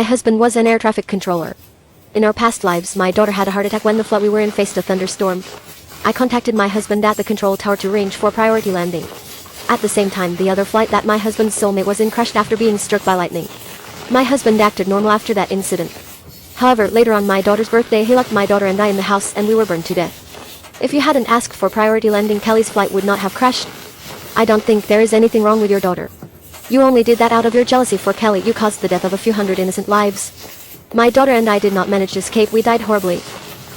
husband was an air traffic controller. In our past lives, my daughter had a heart attack when the flight we were in faced a thunderstorm. I contacted my husband at the control tower to arrange for priority landing. At the same time, the other flight that my husband's soulmate was in crashed after being struck by lightning. My husband acted normal after that incident. However, later on my daughter's birthday, he locked my daughter and I in the house and we were burned to death. If you hadn't asked for priority landing, Kelly's flight would not have crashed. I don't think there is anything wrong with your daughter. You only did that out of your jealousy for Kelly. You caused the death of a few hundred innocent lives. My daughter and I did not manage to escape. We died horribly.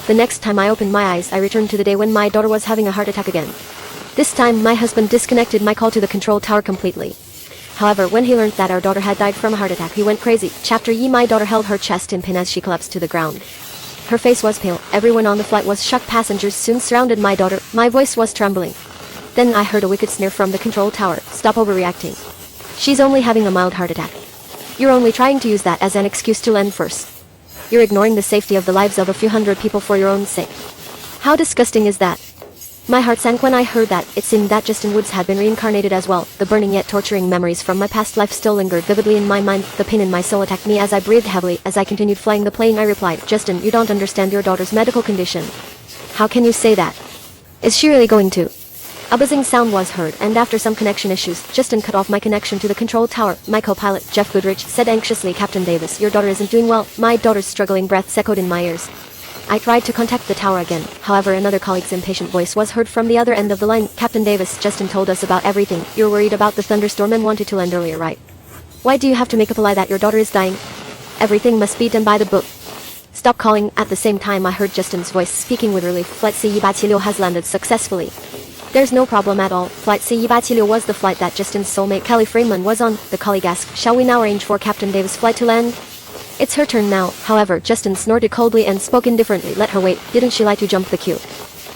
The next time I opened my eyes, I returned to the day when my daughter was having a heart attack again. This time, my husband disconnected my call to the control tower completely. However, when he learned that our daughter had died from a heart attack, he went crazy. Chapter E. My daughter held her chest in pain as she collapsed to the ground. Her face was pale. Everyone on the flight was shocked. Passengers soon surrounded my daughter. My voice was trembling. Then I heard a wicked sneer from the control tower. Stop overreacting. She's only having a mild heart attack. You're only trying to use that as an excuse to land first. You're ignoring the safety of the lives of a few hundred people for your own sake. How disgusting is that? My heart sank when I heard that. It seemed that Justin Woods had been reincarnated as well. The burning yet torturing memories from my past life still lingered vividly in my mind. The pain in my soul attacked me as I breathed heavily. As I continued flying the plane, I replied, Justin, you don't understand your daughter's medical condition. How can you say that? Is she really going to? A buzzing sound was heard, and after some connection issues, Justin cut off my connection to the control tower. My co-pilot, Jeff Goodrich, said anxiously, Captain Davis, your daughter isn't doing well. My daughter's struggling breaths echoed in my ears. I tried to contact the tower again. However, another colleague's impatient voice was heard from the other end of the line. Captain Davis, Justin told us about everything. You're worried about the thunderstorm and wanted to land earlier, right? Why do you have to make up a lie that your daughter is dying? Everything must be done by the book. Stop calling. At the same time, I heard Justin's voice speaking with relief. Flight C-176 has landed successfully. There's no problem at all. Flight C-176 was the flight that Justin's soulmate Kelly Freeman was on. The colleague asked, shall we now arrange for Captain Davis' flight to land? It's her turn now. However, Justin snorted coldly and spoke indifferently. Let her wait. Didn't she like to jump the queue?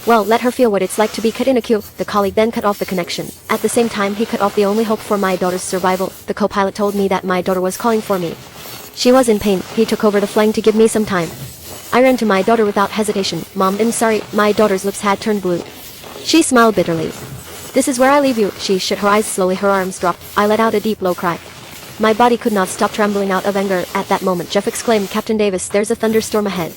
Well, let her feel what it's like to be cut in a queue. The colleague then cut off the connection. At the same time, he cut off the only hope for my daughter's survival. The co-pilot told me that my daughter was calling for me. She was in pain. He took over the flying to give me some time. I ran to my daughter without hesitation. Mom, I'm sorry. My daughter's lips had turned blue. She smiled bitterly. This is where I leave you. She shut her eyes slowly. Her arms dropped. I let out a deep low cry. My body could not stop trembling out of anger. At that moment, Jeff exclaimed, Captain Davis, there's a thunderstorm ahead.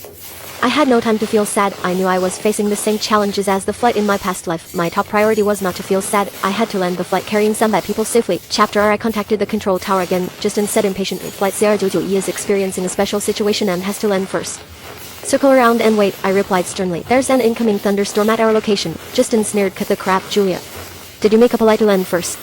I had no time to feel sad. I knew I was facing the same challenges as the flight in my past life. My top priority was not to feel sad. I had to land the flight carrying some bad people safely. Chapter R. I contacted the control tower again. Justin said impatiently, Flight CR-222E is experiencing a special situation and has to land first. Circle around and wait, I replied sternly. There's an incoming thunderstorm at our location. Justin sneered, cut the crap, Julia. Did you make up a lie to land first?